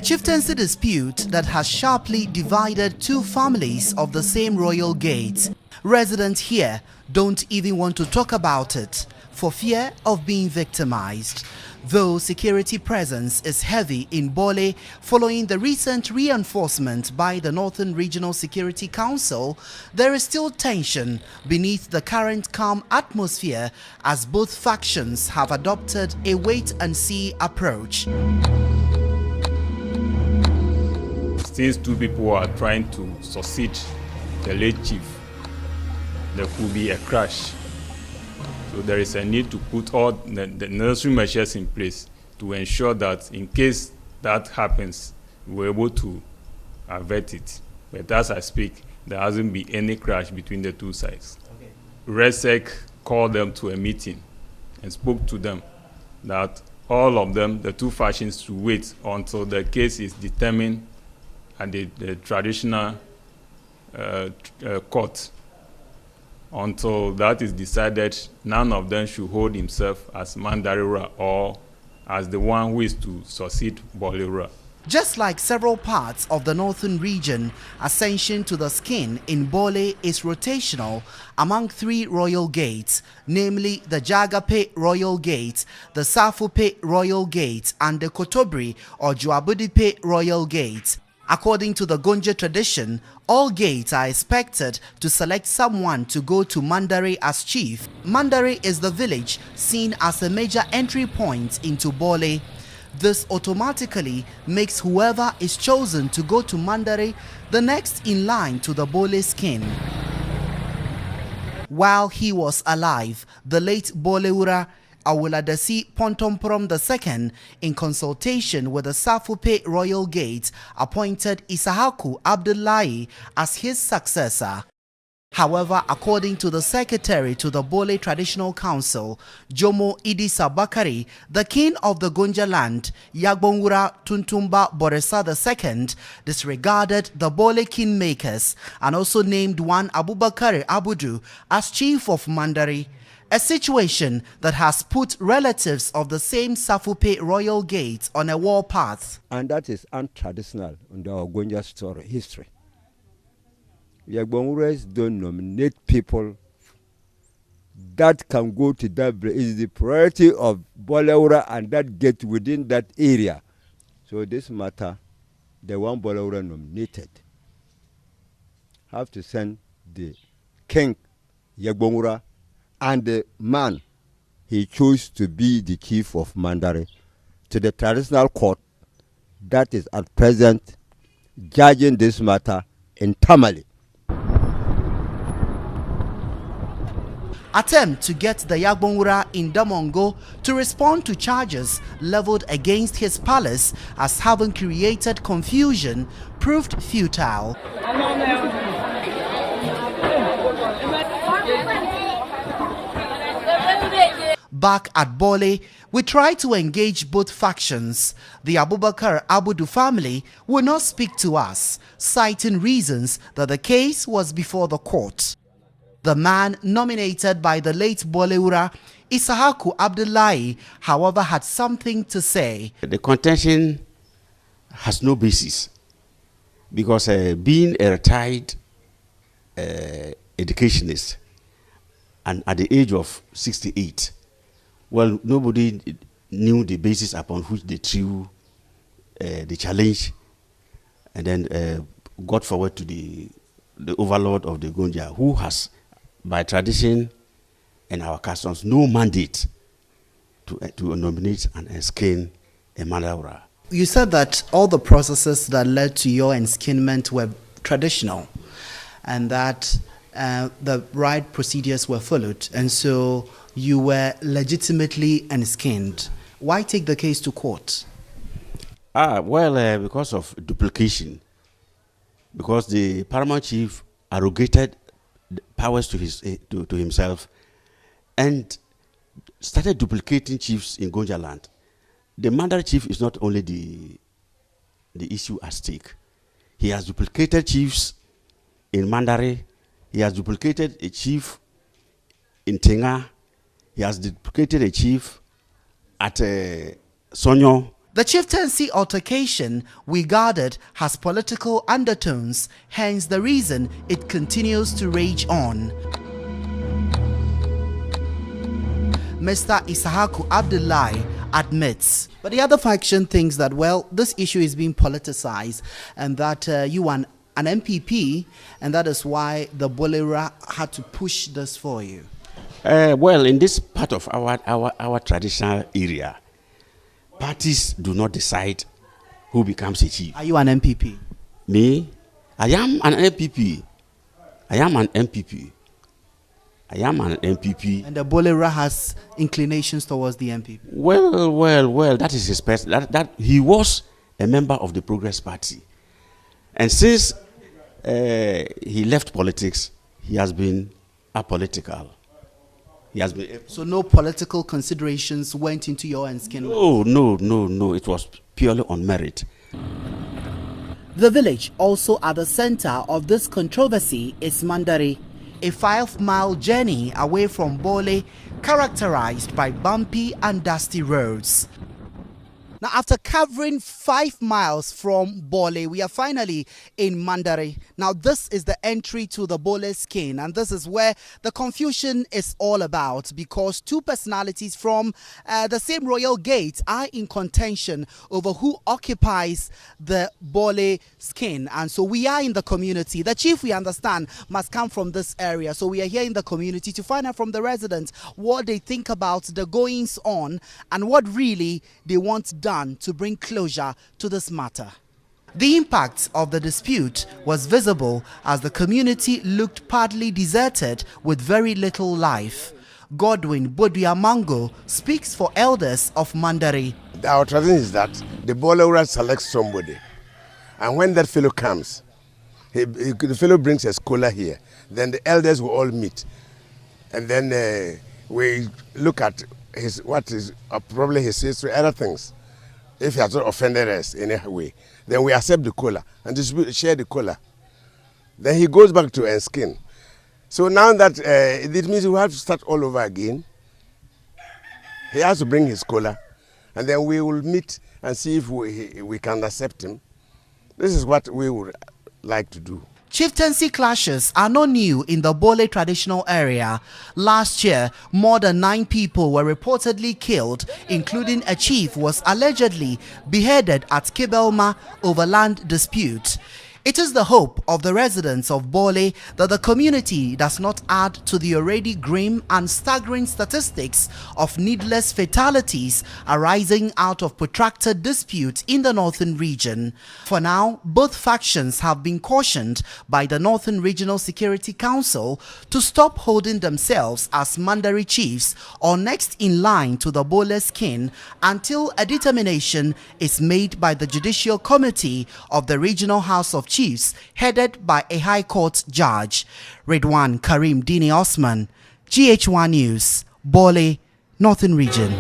A chieftaincy dispute that has sharply divided two families of the same royal gate. Residents here don't even want to talk about it for fear of being victimized. Though security presence is heavy in Bole following the recent reinforcement by the Northern Regional Security Council, there is still tension beneath the current calm atmosphere as both factions have adopted a wait-and-see approach. Since two people are trying to succeed the late chief, there could be a crash. So there is a need to put all the necessary measures in place to ensure that in case that happens, we're able to avert it. But as I speak, there hasn't been any crash between the two sides. Okay. RESEC called them to a meeting and spoke to them that all of them, the two factions, should wait until the case is determined at the traditional court. Until that is decided, none of them should hold himself as Mandarira or as the one who is to succeed Bolera. Just like several parts of the northern region, ascension to the skin in Bole is rotational among three royal gates, namely the Jagape Royal Gate, the Safupe Royal Gate, and the Kotobri or Juabudipe Royal Gate. According to the Gonja tradition, all gates are expected to select someone to go to Mandare as chief. Mandare is the village seen as a major entry point into Bole. This automatically makes whoever is chosen to go to Mandare the next in line to the Bole skin. While he was alive, the late Boleura Awuladasi Pontomprom II, in consultation with the Safupe Royal Gate, appointed Isahaku Abdullahi as his successor. However, according to the secretary to the Bole Traditional Council, Jomo Idisa Bakari, the king of the Gonja land, Yagbonwura Tuntumba Boresa II, disregarded the Bole kingmakers and also named one Abubakar Abudu as chief of Mandari. A situation that has put relatives of the same Safupe Royal Gate on a war path. And that is untraditional in our Gonja story history. Yagbonwuras don't nominate people that can go to that. It is the priority of Bolewura and that gate within that area. So this matter, the one Bolewura nominated, have to send the king Yagbonwura and the man he chose to be the chief of Mandare to the traditional court that is at present judging this matter in Tamale. Attempt to get the Yagbonwura in Damongo to respond to charges leveled against his palace as having created confusion proved futile. Back at Bole, we tried to engage both factions. The Abubakar Abudu family will not speak to us, citing reasons that the case was before the court. The man nominated by the late Boleura, Isahaku Abdullahi, however, had something to say. The contention has no basis because being a retired educationist and at the age of 68, well, nobody knew the basis upon which they threw the challenge and then got forward to the overlord of the Gonja, who has, by tradition and our customs, no mandate to nominate and enskin a Mandawura. You said that all the processes that led to your enskinment were traditional and that the right procedures were followed, and so you were legitimately enskinned. Why take the case to court? Because of duplication. Because the paramount chief arrogated powers to himself and started duplicating chiefs in Gonja land. The Mandar chief is not only the issue at stake. He has duplicated chiefs in Mandare. He has duplicated a chief in Tenga. He has duplicated a chief at Sonyo. The chieftaincy altercation regarded has political undertones, hence the reason it continues to rage on. Mr. Isahaku Abdullahi admits. But the other faction thinks that, well, this issue is being politicized and that you are an MPP, and that is why the Bole had to push this for you. Well, in this part of our traditional area, parties do not decide who becomes a chief. Are you an MPP? Me? I am an MPP. I am an MPP. I am an MPP. And the Bole has inclinations towards the MPP. Well, that is his that he was a member of the Progress Party. And since he left politics, he has been apolitical. He has been. So no political considerations went into your own skin? No. It was purely on merit. The village also at the center of this controversy is Mandari, a 5-mile journey away from Bole, characterized by bumpy and dusty roads. Now, after covering 5 miles from Bole, we are finally in Mandari. Now, this is the entry to the Bole skin, and this is where the confusion is all about, because two personalities from the same royal gate are in contention over who occupies the Bole skin. And so we are in the community. The chief, we understand, must come from this area. So we are here in the community to find out from the residents what they think about the goings on and what really they want done to bring closure to this matter. The impact of the dispute was visible as the community looked partly deserted with very little life. Godwin Boduamango speaks for elders of Mandari. Our tradition is that the Bole selects somebody, and when that fellow comes, the fellow brings a scholar here. Then the elders will all meet, and then we look at what is probably his history, other things. If he has not offended us in any way, then we accept the cola and share the cola. Then he goes back to Enskin. So now that it means we have to start all over again. He has to bring his cola, and then we will meet and see if we can accept him. This is what we would like to do. Chieftaincy clashes are not new in the Bole traditional area. Last year, more than 9 people were reportedly killed, including a chief who was allegedly beheaded at Kibelma over land dispute. It is the hope of the residents of Bole that the community does not add to the already grim and staggering statistics of needless fatalities arising out of protracted disputes in the northern region. For now, both factions have been cautioned by the Northern Regional Security Council to stop holding themselves as Mandari chiefs or next in line to the Bole skin until a determination is made by the Judicial Committee of the Regional House of Chiefs, headed by a High Court judge. Redwan Karim Dini Osman, GH1 News, Bole, Northern Region.